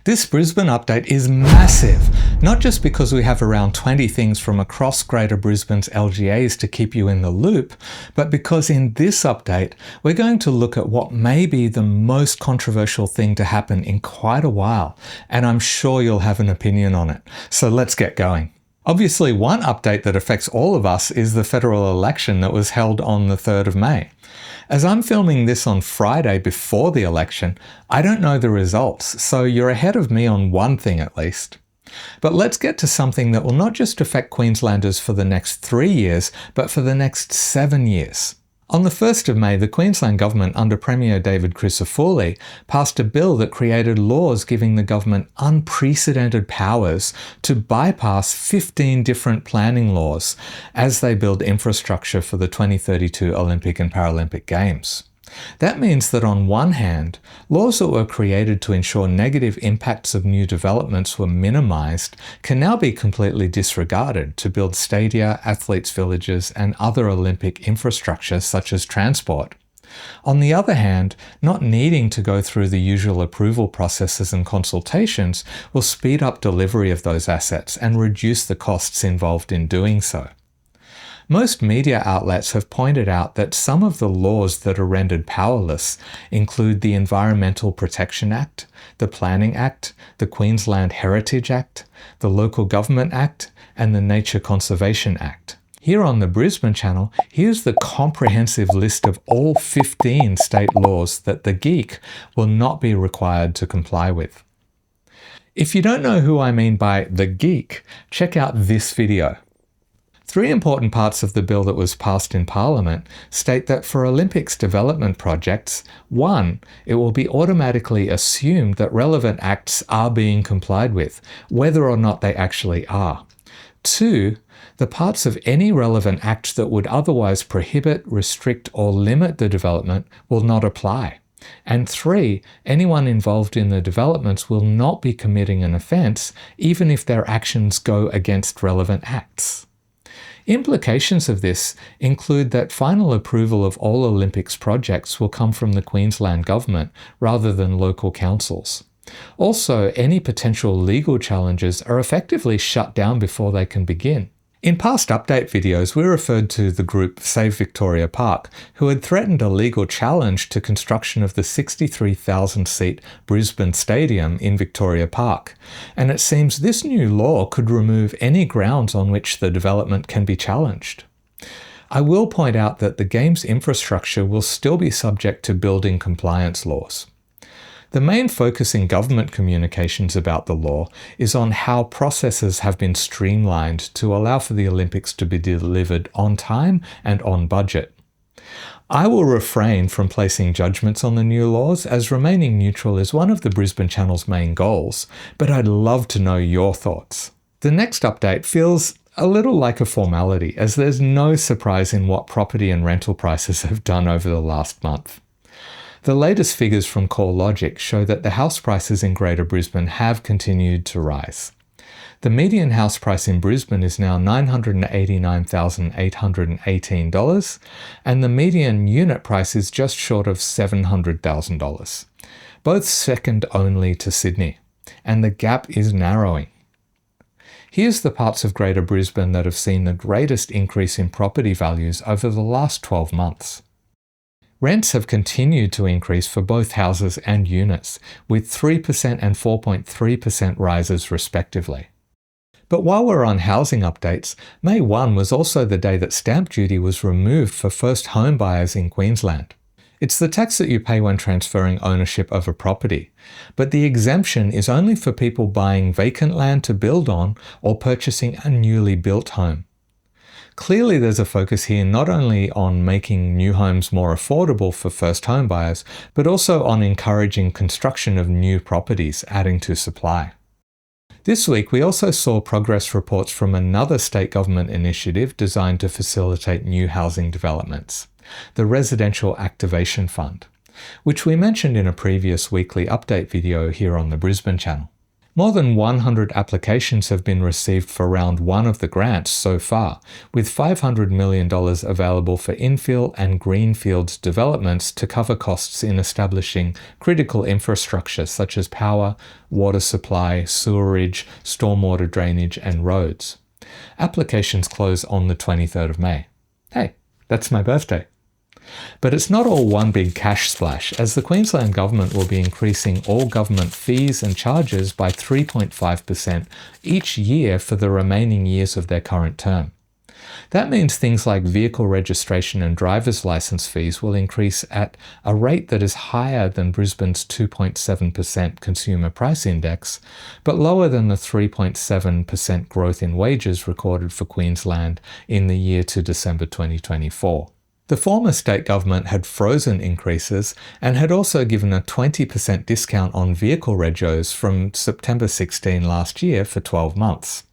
This Brisbane update is massive, not just because we have around 20 things from across Greater Brisbane's LGAs to keep you in the loop, but because in this update, we're going to look at what may be the most controversial thing to happen in quite a while, and I'm sure you'll have an opinion on it. So let's get going. Obviously, one update that affects all of us is the federal election that was held on the 3rd of May. As I'm filming this on Friday before the election, I don't know the results, so you're ahead of me on one thing at least. But let's get to something that will not just affect Queenslanders for the next 3 years, but for the next 7 years. On the 1st of May, the Queensland Government under Premier David Attenborough passed a bill that created laws giving the government unprecedented powers to bypass 15 different planning laws as they build infrastructure for the 2032 Olympic and Paralympic Games. That means that on one hand, laws that were created to ensure negative impacts of new developments were minimised can now be completely disregarded to build stadia, athletes' villages and other Olympic infrastructure such as transport. On the other hand, not needing to go through the usual approval processes and consultations will speed up delivery of those assets and reduce the costs involved in doing so. Most media outlets have pointed out that some of the laws that are rendered powerless include the Environmental Protection Act, the Planning Act, the Queensland Heritage Act, the Local Government Act, and the Nature Conservation Act. Here on the Brisbane Channel, here's the comprehensive list of all 15 state laws that the geek will not be required to comply with. If you don't know who I mean by the geek, check out this video. 3 important parts of the bill that was passed in Parliament state that for Olympics development projects, 1, it will be automatically assumed that relevant acts are being complied with, whether or not they actually are. 2, the parts of any relevant act that would otherwise prohibit, restrict, or limit the development will not apply. And 3, anyone involved in the developments will not be committing an offence, even if their actions go against relevant acts. Implications of this include that final approval of all Olympics projects will come from the Queensland Government rather than local councils. Also, any potential legal challenges are effectively shut down before they can begin. In past update videos, we referred to the group Save Victoria Park, who had threatened a legal challenge to construction of the 63,000-seat Brisbane Stadium in Victoria Park, and it seems this new law could remove any grounds on which the development can be challenged. I will point out that the game's infrastructure will still be subject to building compliance laws. The main focus in government communications about the law is on how processes have been streamlined to allow for the Olympics to be delivered on time and on budget. I will refrain from placing judgments on the new laws, as remaining neutral is one of the Brisbane Channel's main goals, but I'd love to know your thoughts. The next update feels a little like a formality, as there's no surprise in what property and rental prices have done over the last month. The latest figures from CoreLogic show that the house prices in Greater Brisbane have continued to rise. The median house price in Brisbane is now $989,818, and the median unit price is just short of $700,000, both second only to Sydney, and the gap is narrowing. Here's the parts of Greater Brisbane that have seen the greatest increase in property values over the last 12 months. Rents have continued to increase for both houses and units, with 3% and 4.3% rises respectively. But while we're on housing updates, May 1 was also the day that stamp duty was removed for first home buyers in Queensland. It's the tax that you pay when transferring ownership of a property, but the exemption is only for people buying vacant land to build on or purchasing a newly built home. Clearly, there's a focus here not only on making new homes more affordable for first home buyers, but also on encouraging construction of new properties, adding to supply. This week, we also saw progress reports from another state government initiative designed to facilitate new housing developments, the Residential Activation Fund, which we mentioned in a previous weekly update video here on the Brisbane Channel. More than 100 applications have been received for round 1 of the grants so far, with $500 million available for infill and greenfield developments to cover costs in establishing critical infrastructure such as power, water supply, sewerage, stormwater drainage, and roads. Applications close on the 23rd of May. Hey, that's my birthday. But it's not all one big cash splash, as the Queensland Government will be increasing all government fees and charges by 3.5% each year for the remaining years of their current term. That means things like vehicle registration and driver's license fees will increase at a rate that is higher than Brisbane's 2.7% consumer price index, but lower than the 3.7% growth in wages recorded for Queensland in the year to December 2024. The former state government had frozen increases and had also given a 20% discount on vehicle regos from September 16 last year for 12 months.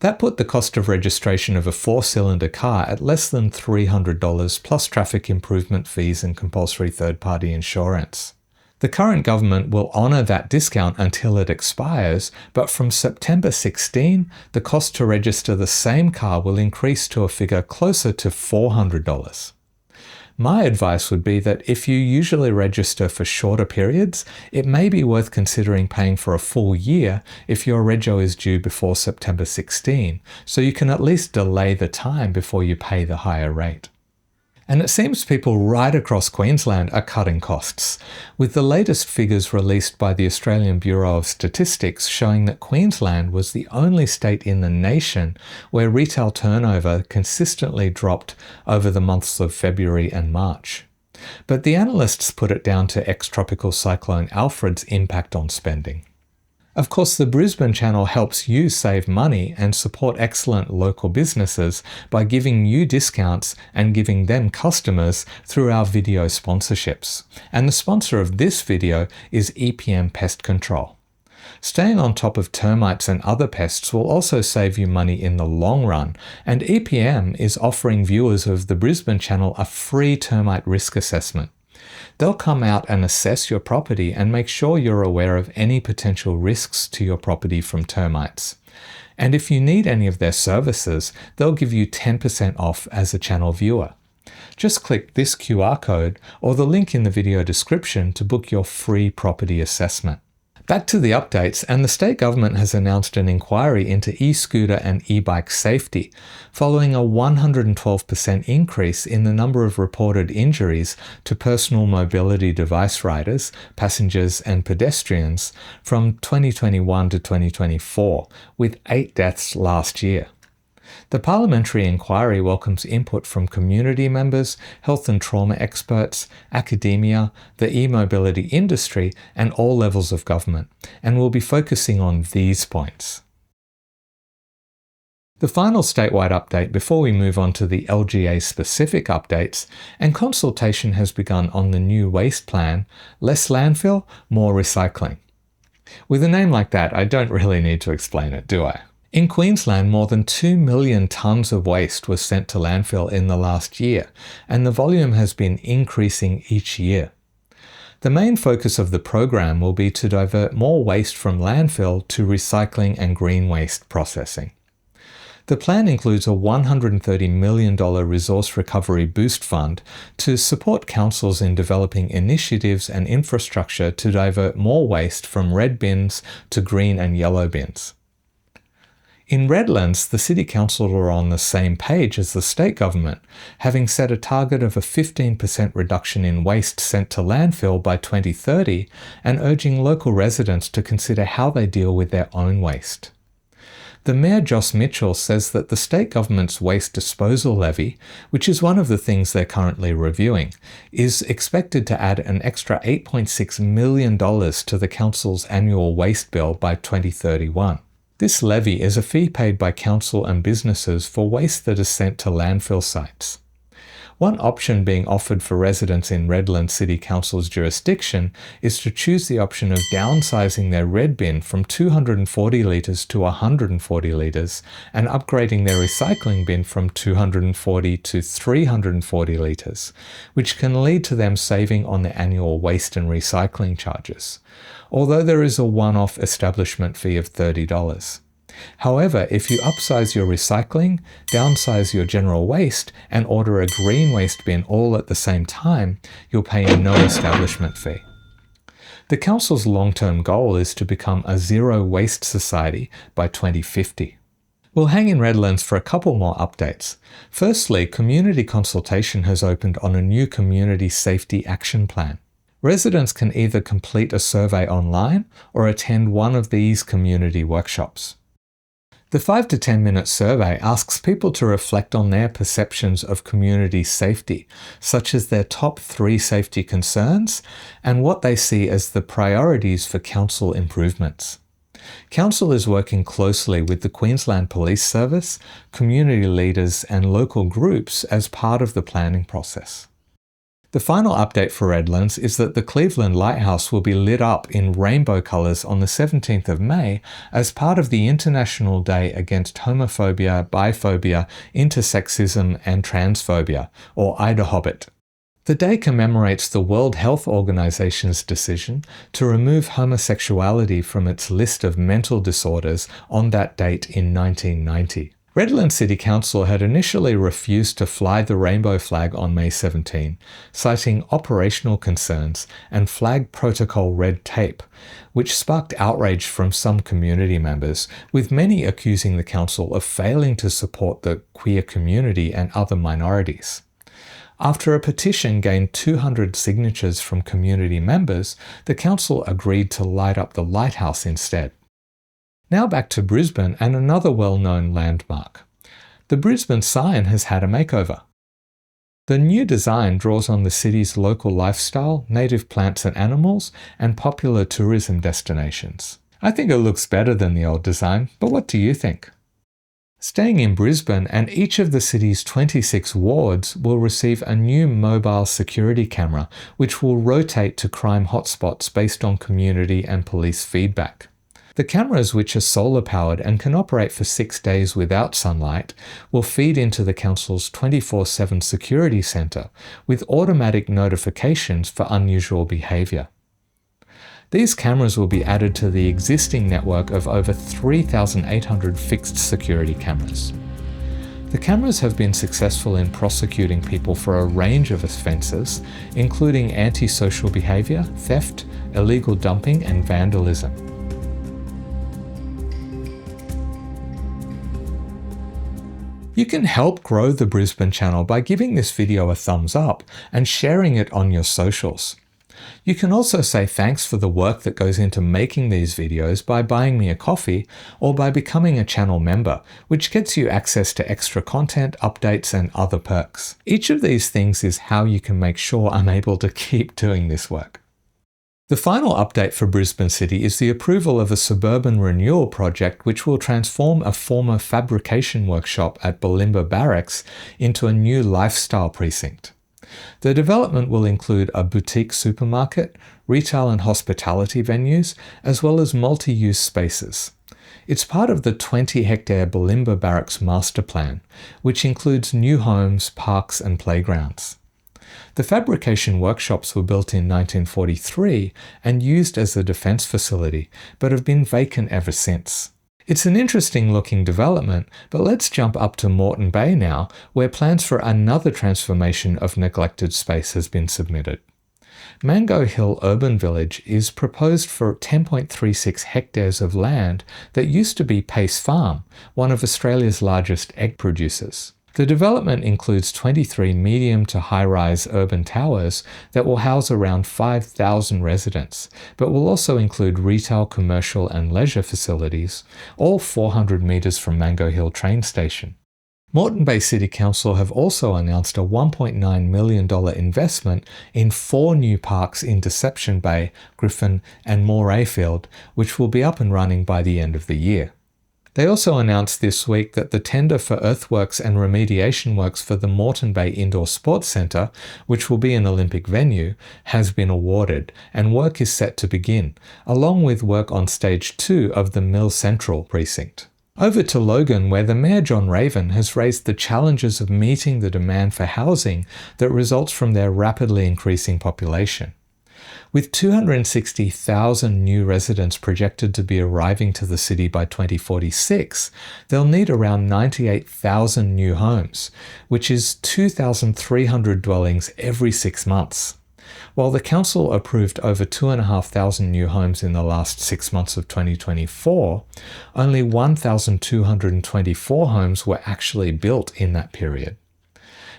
That put the cost of registration of a 4-cylinder car at less than $300 plus traffic improvement fees and compulsory third-party insurance. The current government will honour that discount until it expires, but from September 16, the cost to register the same car will increase to a figure closer to $400. My advice would be that if you usually register for shorter periods, it may be worth considering paying for a full year if your rego is due before September 16, so you can at least delay the time before you pay the higher rate. And it seems people right across Queensland are cutting costs, with the latest figures released by the Australian Bureau of Statistics showing that Queensland was the only state in the nation where retail turnover consistently dropped over the months of February and March. But the analysts put it down to ex-tropical cyclone Alfred's impact on spending. Of course, the Brisbane Channel helps you save money and support excellent local businesses by giving you discounts and giving them customers through our video sponsorships. And the sponsor of this video is EPM Pest Control. Staying on top of termites and other pests will also save you money in the long run, and EPM is offering viewers of the Brisbane Channel a free termite risk assessment. They'll come out and assess your property and make sure you're aware of any potential risks to your property from termites. And if you need any of their services, they'll give you 10% off as a channel viewer. Just click this QR code or the link in the video description to book your free property assessment. Back to the updates, and the state government has announced an inquiry into e-scooter and e-bike safety, following a 112% increase in the number of reported injuries to personal mobility device riders, passengers and pedestrians from 2021 to 2024, with 8 deaths last year. The parliamentary inquiry welcomes input from community members, health and trauma experts, academia, the e-mobility industry, and all levels of government, and will be focusing on these points. The final statewide update before we move on to the LGA-specific updates, and consultation has begun on the new waste plan, less landfill, more recycling. With a name like that, I don't really need to explain it, do I? In Queensland, more than 2 million tonnes of waste was sent to landfill in the last year, and the volume has been increasing each year. The main focus of the program will be to divert more waste from landfill to recycling and green waste processing. The plan includes a $130 million resource recovery boost fund to support councils in developing initiatives and infrastructure to divert more waste from red bins to green and yellow bins. In Redlands, the City Council are on the same page as the state government, having set a target of a 15% reduction in waste sent to landfill by 2030 and urging local residents to consider how they deal with their own waste. The Mayor Joss Mitchell says that the state government's waste disposal levy, which is one of the things they're currently reviewing, is expected to add an extra $8.6 million to the council's annual waste bill by 2031. This levy is a fee paid by council and businesses for waste that is sent to landfill sites. One option being offered for residents in Redlands City Council's jurisdiction is to choose the option of downsizing their red bin from 240 litres to 140 litres and upgrading their recycling bin from 240 to 340 litres, which can lead to them saving on their annual waste and recycling charges, although there is a one-off establishment fee of $30. However, if you upsize your recycling, downsize your general waste, and order a green waste bin all at the same time, you'll pay a no establishment fee. The Council's long-term goal is to become a zero waste society by 2050. We'll hang in Redlands for a couple more updates. Firstly, community consultation has opened on a new community safety action plan. Residents can either complete a survey online or attend one of these community workshops. The 5 to 10 minute survey asks people to reflect on their perceptions of community safety, such as their top 3 safety concerns and what they see as the priorities for council improvements. Council is working closely with the Queensland Police Service, community leaders and local groups as part of the planning process. The final update for Redlands is that the Cleveland Lighthouse will be lit up in rainbow colours on the 17th of May as part of the International Day Against Homophobia, Biphobia, Intersexism and Transphobia, or IDAHOBIT. The day commemorates the World Health Organization's decision to remove homosexuality from its list of mental disorders on that date in 1990. Redlands City Council had initially refused to fly the rainbow flag on May 17, citing operational concerns and flag protocol red tape, which sparked outrage from some community members, with many accusing the council of failing to support the queer community and other minorities. After a petition gained 200 signatures from community members, the council agreed to light up the lighthouse instead. Now back to Brisbane and another well-known landmark. The Brisbane Sign has had a makeover. The new design draws on the city's local lifestyle, native plants and animals, and popular tourism destinations. I think it looks better than the old design, but what do you think? Staying in Brisbane, and each of the city's 26 wards will receive a new mobile security camera, which will rotate to crime hotspots based on community and police feedback. The cameras, which are solar-powered and can operate for 6 days without sunlight, will feed into the council's 24/7 security centre with automatic notifications for unusual behaviour. These cameras will be added to the existing network of over 3,800 fixed security cameras. The cameras have been successful in prosecuting people for a range of offences, including antisocial behaviour, theft, illegal dumping and vandalism. You can help grow the Brisbane Channel by giving this video a thumbs up and sharing it on your socials. You can also say thanks for the work that goes into making these videos by buying me a coffee or by becoming a channel member, which gets you access to extra content, updates and other perks. Each of these things is how you can make sure I'm able to keep doing this work. The final update for Brisbane City is the approval of a suburban renewal project which will transform a former fabrication workshop at Bulimba Barracks into a new lifestyle precinct. The development will include a boutique supermarket, retail and hospitality venues, as well as multi-use spaces. It's part of the 20-hectare Bulimba Barracks master plan, which includes new homes, parks and playgrounds. The fabrication workshops were built in 1943 and used as a defence facility, but have been vacant ever since. It's an interesting looking development, but let's jump up to Moreton Bay now, where plans for another transformation of neglected space has been submitted. Mango Hill Urban Village is proposed for 10.36 hectares of land that used to be Paice Farm, one of Australia's largest egg producers. The development includes 23 medium to high-rise urban towers that will house around 5,000 residents, but will also include retail, commercial and leisure facilities, all 400 metres from Mango Hill train station. Moreton Bay City Council have also announced a $1.9 million investment in 4 new parks in Deception Bay, Griffin and Moray Field, which will be up and running by the end of the year. They also announced this week that the tender for earthworks and remediation works for the Moreton Bay Indoor Sports Centre, which will be an Olympic venue, has been awarded, and work is set to begin, along with work on Stage 2 of the Mill Central precinct. Over to Logan, where the Mayor John Raven has raised the challenges of meeting the demand for housing that results from their rapidly increasing population. With 260,000 new residents projected to be arriving to the city by 2046, they'll need around 98,000 new homes, which is 2,300 dwellings every 6 months. While the council approved over 2,500 new homes in the last 6 months of 2024, only 1,224 homes were actually built in that period.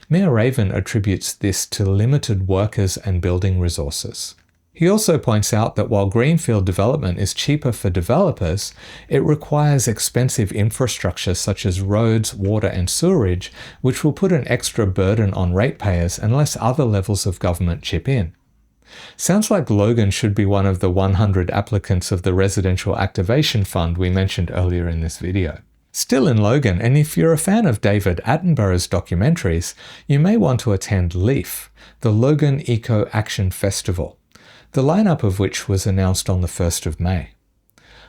Mayor Raven attributes this to limited workers and building resources. He also points out that while greenfield development is cheaper for developers, it requires expensive infrastructure such as roads, water and sewerage, which will put an extra burden on ratepayers unless other levels of government chip in. Sounds like Logan should be one of the 100 applicants of the Residential Activation Fund we mentioned earlier in this video. Still in Logan, and if you're a fan of David Attenborough's documentaries, you may want to attend LEAF, the Logan Eco Action Festival, the lineup of which was announced on the 1st of May.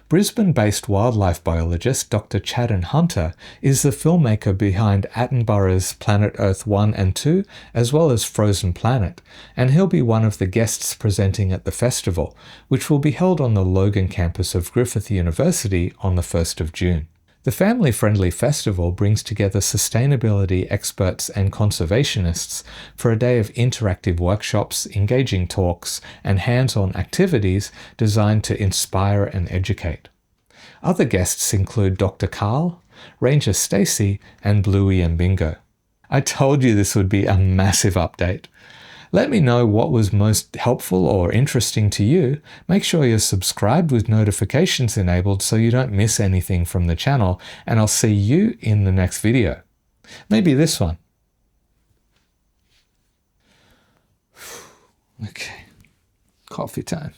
Brisbane-based wildlife biologist Dr. Chadden Hunter is the filmmaker behind Attenborough's Planet Earth 1 and 2, as well as Frozen Planet, and he'll be one of the guests presenting at the festival, which will be held on the Logan campus of Griffith University on the 1st of June. The family-friendly festival brings together sustainability experts and conservationists for a day of interactive workshops, engaging talks, and hands-on activities designed to inspire and educate. Other guests include Dr. Carl, Ranger Stacey, and Bluey and Bingo. I told you this would be a massive update. Let me know what was most helpful or interesting to you. Make sure you're subscribed with notifications enabled so you don't miss anything from the channel, and I'll see you in the next video. Maybe this one. Okay, coffee time.